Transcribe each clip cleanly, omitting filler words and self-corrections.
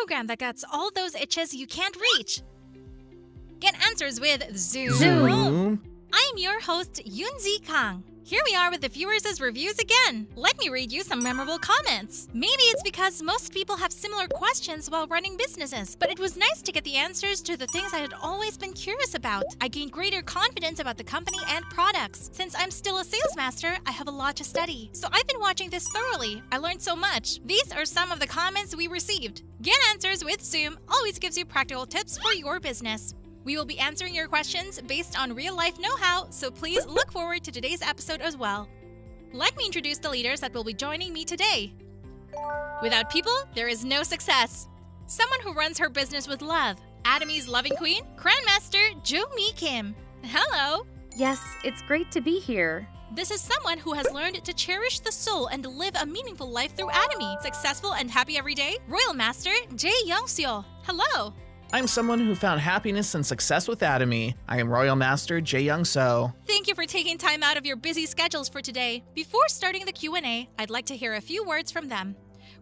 program that gets all those itches you can't reach. Get answers with Zoom. Zoom. I'm your host, Yunzi Kang. Here we are with the viewers' reviews again. Let me read you some memorable comments. Maybe it's because most people have similar questions while running businesses, but it was nice to get the answers to the things I had always been curious about. I gained greater confidence about the company and products. Since I'm still a sales master, I have a lot to study. So I've been watching this thoroughly. I learned so much. These are some of the comments we received. Get Answers with Zoom always gives you practical tips for your business. We will be answering your questions based on real-life know-how, so please look forward to today's episode as well. Let me introduce the leaders that will be joining me today. Without people, there is no success. Someone who runs her business with love. Atomy's loving queen, Grandmaster Jo-Mi Kim. Hello! Yes, it's great to be here. This is someone who has learned to cherish the soul and live a meaningful life through Atomy. Successful and happy every day, Royal Master Jae Young-seo. Hello! I'm someone who found happiness and success with Atomy. I am Royal Master Jae Young-seo. Thank you for taking time out of your busy schedules for today. Before starting the Q&A, I'd like to hear a few words from them.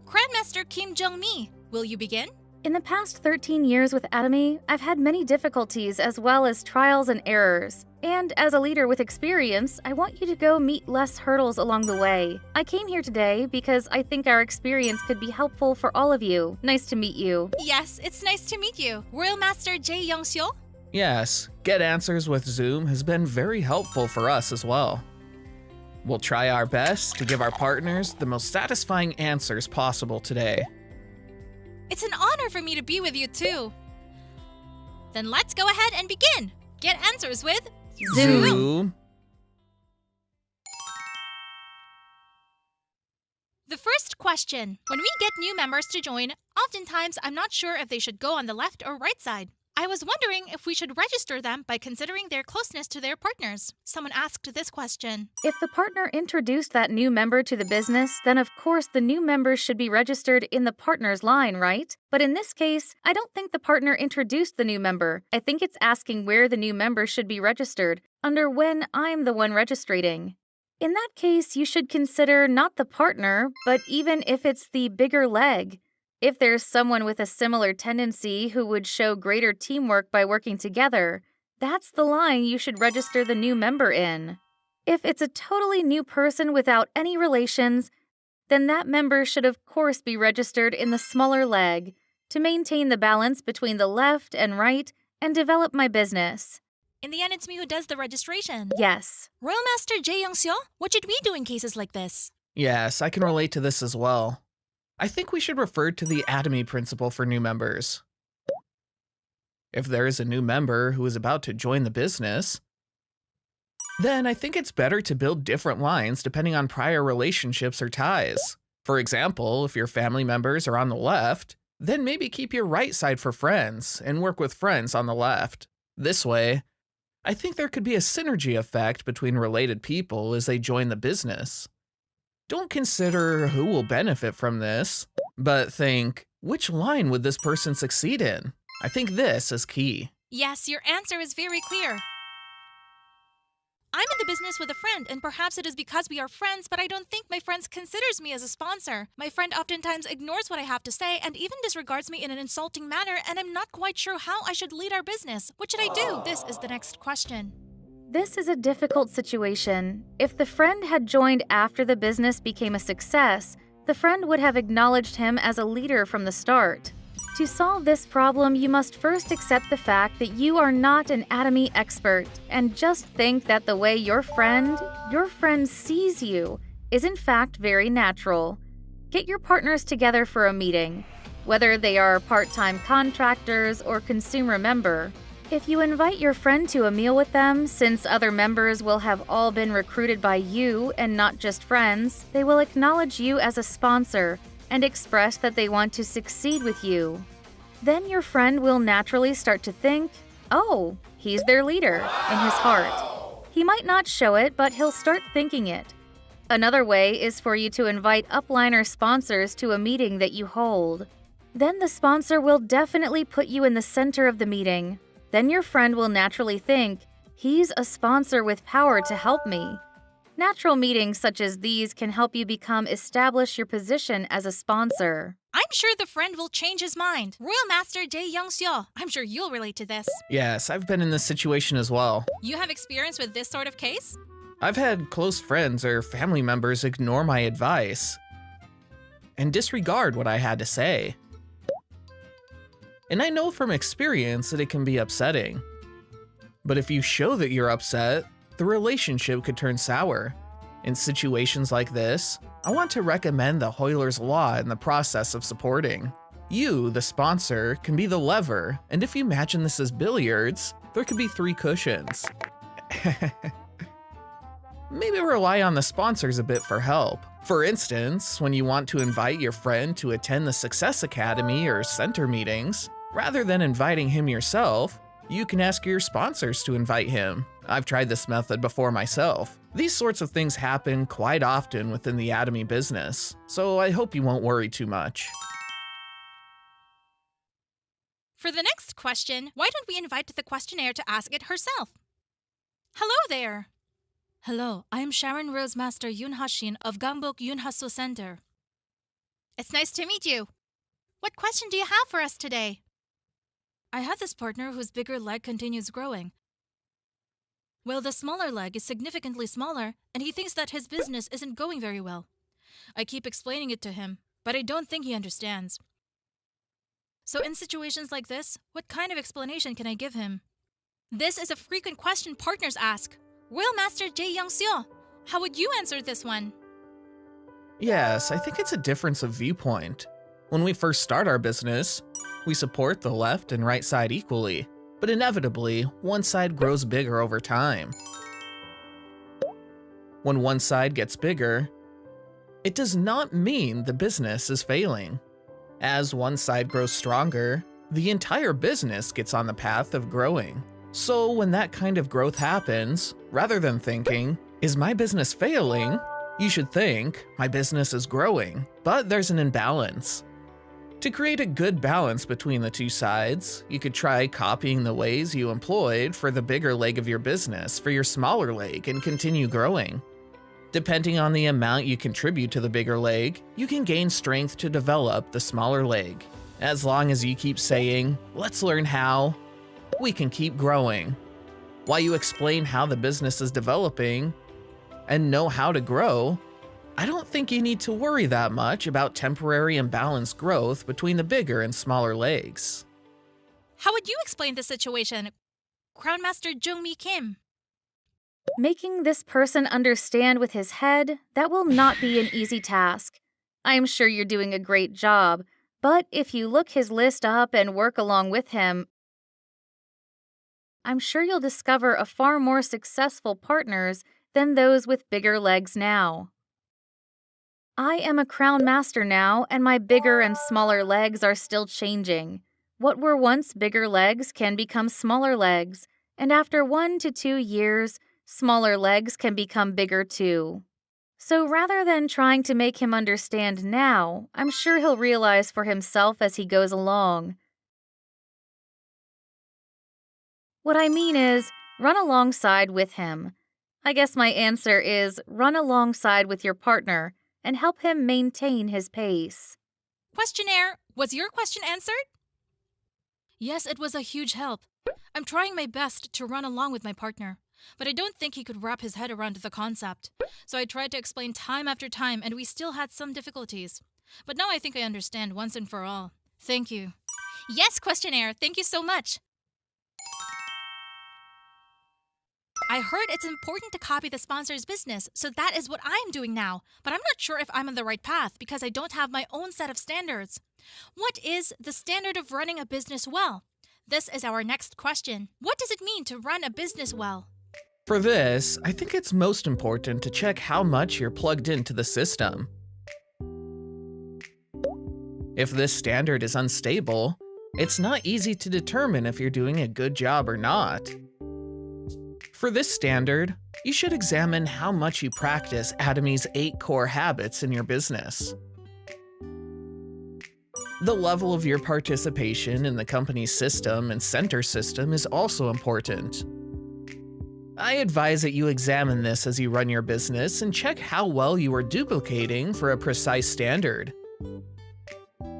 Grandmaster Kim Jung-mi, will you begin? In the past 13 years with Atomy, I've had many difficulties as well as trials and errors. And as a leader with experience, I want you to go meet less hurdles along the way. I came here today because I think our experience could be helpful for all of you. Nice to meet you. Yes, it's nice to meet you. Royal Master Jae Young-seo? Yes, Get Answers with Zoom has been very helpful for us as well. We'll try our best to give our partners the most satisfying answers possible today. It's an honor for me to be with you too. Then let's go ahead and begin. Get Answers with Zoom. The first question. When we get new members to join, oftentimes I'm not sure if they should go on the left or right side. I was wondering if we should register them by considering their closeness to their partners. Someone asked this question. If the partner introduced that new member to the business, then of course the new member should be registered in the partner's line, right? But in this case, I don't think the partner introduced the new member. I think it's asking where the new member should be registered, under when I'm the one registering. In that case, you should consider not the partner, but even if it's the bigger leg. If there's someone with a similar tendency who would show greater teamwork by working together, that's the line you should register the new member in. If it's a totally new person without any relations, then that member should of course be registered in the smaller leg to maintain the balance between the left and right and develop my business. In the end, it's me who does the registration. Yes. Royal Master Jae Young-seo, what should we do in cases like this? Yes, I can relate to this as well. I think we should refer to the Atomy principle for new members. If there is a new member who is about to join the business, then I think it's better to build different lines depending on prior relationships or ties. For example, if your family members are on the left, then maybe keep your right side for friends and work with friends on the left. This way, I think there could be a synergy effect between related people as they join the business. Don't consider who will benefit from this, but think, which line would this person succeed in? I think this is key. Yes, your answer is very clear. I'm in the business with a friend, and perhaps it is because we are friends, but I don't think my friend considers me as a sponsor. My friend oftentimes ignores what I have to say and even disregards me in an insulting manner, and I'm not quite sure how I should lead our business. What should I do? This is the next question. This is a difficult situation. If the friend had joined after the business became a success, the friend would have acknowledged him as a leader from the start. To solve this problem, you must first accept the fact that you are not an Atomy expert, and just think that the way your friend sees you is in fact very natural. Get your partners together for a meeting, whether they are part-time contractors or consumer member. If you invite your friend to a meal with them, since other members will have all been recruited by you and not just friends, they will acknowledge you as a sponsor and express that they want to succeed with you. Then your friend will naturally start to think, oh, he's their leader, in his heart. He might not show it, but he'll start thinking it. Another way is for you to invite upliner sponsors to a meeting that you hold. Then the sponsor will definitely put you in the center of the meeting. Then your friend will naturally think, he's a sponsor with power to help me. Natural meetings such as these can help you establish your position as a sponsor. I'm sure the friend will change his mind. Royal Master Jae Young-seo, I'm sure you'll relate to this. Yes, I've been in this situation as well. You have experience with this sort of case? I've had close friends or family members ignore my advice and disregard what I had to say. And I know from experience that it can be upsetting. But if you show that you're upset, the relationship could turn sour. In situations like this, I want to recommend the Euler's Law in the process of supporting. You, the sponsor, can be the lever, and if you imagine this as billiards, there could be 3 cushions. Maybe rely on the sponsors a bit for help. For instance, when you want to invite your friend to attend the Success Academy or center meetings, rather than inviting him yourself, you can ask your sponsors to invite him. I've tried this method before myself. These sorts of things happen quite often within the Atomy business, so I hope you won't worry too much. For the next question, why don't we invite the questionnaire to ask it herself? Hello there! Hello, I am Sharon Rose Master Yoon Ha-shin of Gangbok Yoon-ha-so Center. It's nice to meet you. What question do you have for us today? I have this partner whose bigger leg continues growing. Well, the smaller leg is significantly smaller, and he thinks that his business isn't going very well. I keep explaining it to him, but I don't think he understands. So in situations like this, what kind of explanation can I give him? This is a frequent question partners ask. Royal Master Jae Young-seo, how would you answer this one? Yes, I think it's a difference of viewpoint. When we first start our business, we support the left and right side equally, but inevitably, one side grows bigger over time. When one side gets bigger, it does not mean the business is failing. As one side grows stronger, the entire business gets on the path of growing. So when that kind of growth happens, rather than thinking, is my business failing? You should think, my business is growing, but there's an imbalance. To create a good balance between the two sides, you could try copying the ways you employed for the bigger leg of your business for your smaller leg and continue growing. Depending on the amount you contribute to the bigger leg, you can gain strength to develop the smaller leg. As long as you keep saying, let's learn how, we can keep growing. While you explain how the business is developing and know how to grow, I don't think you need to worry that much about temporary imbalanced growth between the bigger and smaller legs. How would you explain the situation, Crown Master Jung-mi Kim? Making this person understand with his head, that will not be an easy task. I am sure you're doing a great job, but if you look his list up and work along with him, I'm sure you'll discover a far more successful partners than those with bigger legs now. I am a crown master now, and my bigger and smaller legs are still changing. What were once bigger legs can become smaller legs, and after 1 to 2 years, smaller legs can become bigger too. So rather than trying to make him understand now, I'm sure he'll realize for himself as he goes along. What I mean is, run alongside with him. I guess my answer is run alongside with your partner and help him maintain his pace. Questionnaire, was your question answered? Yes, it was a huge help. I'm trying my best to run along with my partner, but I don't think he could wrap his head around the concept. So I tried to explain time after time, and we still had some difficulties. But now I think I understand once and for all. Thank you. Yes, questionnaire, thank you so much. I heard it's important to copy the sponsor's business, so that is what I'm doing now. But I'm not sure if I'm on the right path because I don't have my own set of standards. What is the standard of running a business well? This is our next question. What does it mean to run a business well? For this, I think it's most important to check how much you're plugged into the system. If this standard is unstable, it's not easy to determine if you're doing a good job or not. For this standard, you should examine how much you practice Atomy's 8 core habits in your business. The level of your participation in the company's system and center system is also important. I advise that you examine this as you run your business and check how well you are duplicating for a precise standard.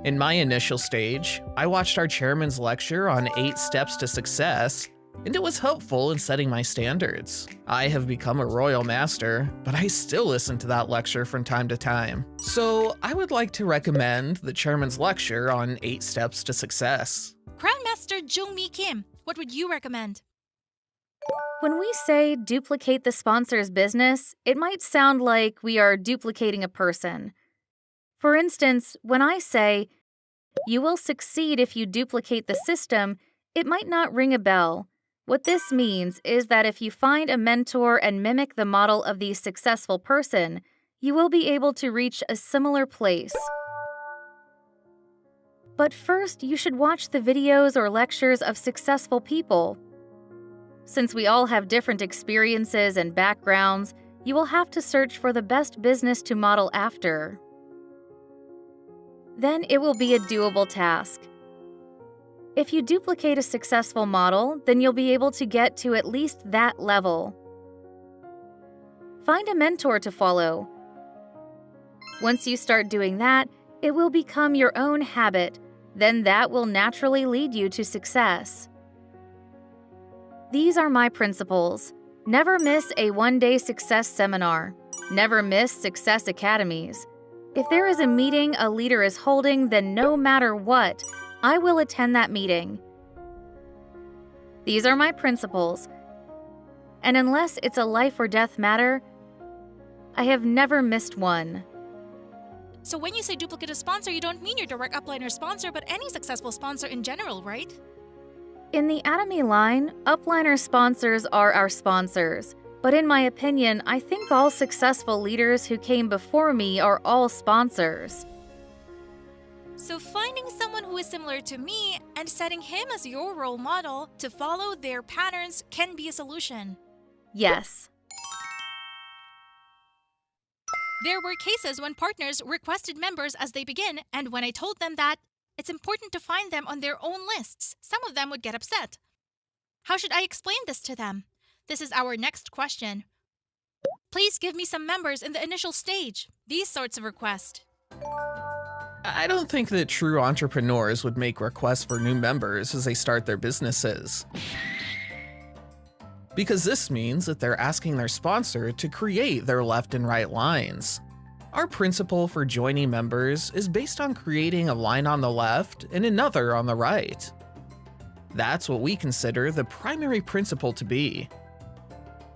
In my initial stage, I watched our chairman's lecture on 8 steps to success, and it was helpful in setting my standards. I have become a royal master, but I still listen to that lecture from time to time. So I would like to recommend the chairman's lecture on 8 steps to success. Grandmaster Jung-mi Kim, what would you recommend? When we say duplicate the sponsor's business, it might sound like we are duplicating a person. For instance, when I say, "You will succeed if you duplicate the system," it might not ring a bell. What this means is that if you find a mentor and mimic the model of the successful person, you will be able to reach a similar place. But first, you should watch the videos or lectures of successful people. Since we all have different experiences and backgrounds, you will have to search for the best business to model after. Then it will be a doable task. If you duplicate a successful model, then you'll be able to get to at least that level. Find a mentor to follow. Once you start doing that, it will become your own habit. Then that will naturally lead you to success. These are my principles. Never miss a one-day success seminar. Never miss success academies. If there is a meeting a leader is holding, then no matter what, I will attend that meeting. These are my principles. And unless it's a life or death matter, I have never missed one. So when you say duplicate a sponsor, you don't mean your direct upliner sponsor, but any successful sponsor in general, right? In the Atomy line, upliner sponsors are our sponsors. But in my opinion, I think all successful leaders who came before me are all sponsors. So finding someone who is similar to me and setting him as your role model to follow their patterns can be a solution. Yes. There were cases when partners requested members as they begin, and when I told them that it's important to find them on their own lists, some of them would get upset. How should I explain this to them? This is our next question. Please give me some members in the initial stage. These sorts of requests. I don't think that true entrepreneurs would make requests for new members as they start their businesses. Because this means that they're asking their sponsor to create their left and right lines. Our principle for joining members is based on creating a line on the left and another on the right. That's what we consider the primary principle to be.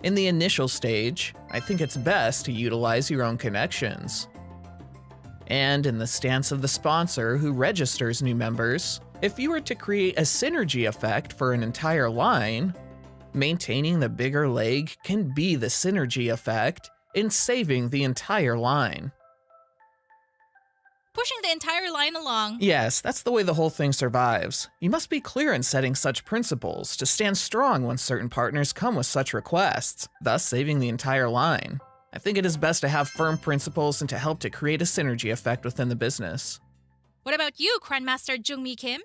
In the initial stage, I think it's best to utilize your own connections. And in the stance of the sponsor who registers new members, if you were to create a synergy effect for an entire line, maintaining the bigger leg can be the synergy effect in saving the entire line. Pushing the entire line along. Yes, that's the way the whole thing survives. You must be clear in setting such principles to stand strong when certain partners come with such requests, thus saving the entire line. I think it is best to have firm principles and to help to create a synergy effect within the business. What about you, Grandmaster Jung-mi Kim?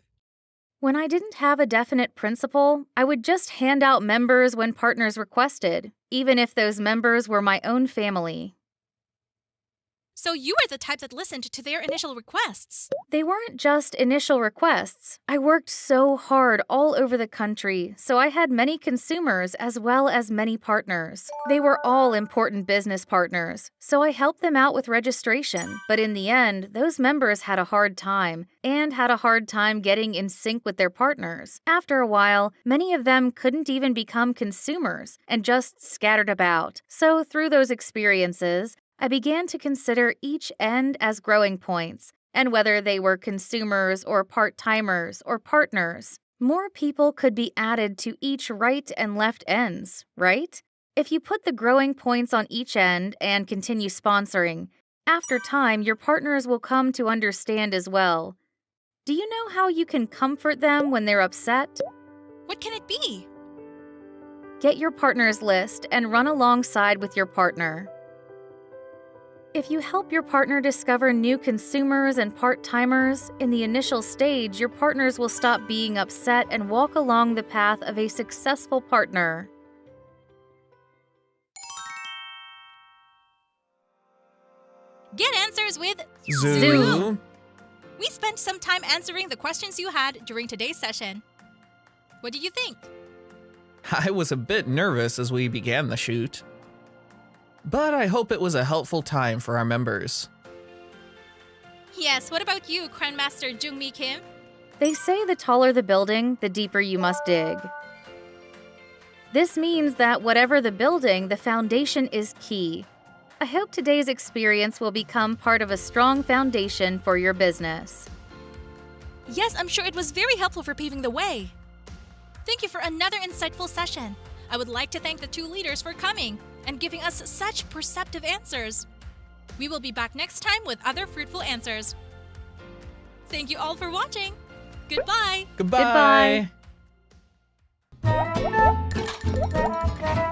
When I didn't have a definite principle, I would just hand out members when partners requested, even if those members were my own family. So you were the type that listened to their initial requests. They weren't just initial requests. I worked so hard all over the country, so I had many consumers as well as many partners. They were all important business partners, so I helped them out with registration. But in the end, those members had a hard time, and had a hard time getting in sync with their partners. After a while, many of them couldn't even become consumers and just scattered about. So through those experiences, I began to consider each end as growing points, and whether they were consumers or part-timers or partners, more people could be added to each right and left ends, right? If you put the growing points on each end and continue sponsoring, after time your partners will come to understand as well. Do you know how you can comfort them when they're upset? What can it be? Get your partners list and run alongside with your partner. If you help your partner discover new consumers and part-timers, in the initial stage, your partners will stop being upset and walk along the path of a successful partner. Get answers with Zoom. We spent some time answering the questions you had during today's session. What do you think? I was a bit nervous as we began the shoot, but I hope it was a helpful time for our members. Yes, what about you, Grandmaster Jungmi Kim? They say the taller the building, the deeper you must dig. This means that whatever the building, the foundation is key. I hope today's experience will become part of a strong foundation for your business. Yes, I'm sure it was very helpful for paving the way. Thank you for another insightful session. I would like to thank the two leaders for coming and giving us such perceptive answers. We will be back next time with other fruitful answers. Thank you all for watching. Goodbye. Goodbye. Goodbye.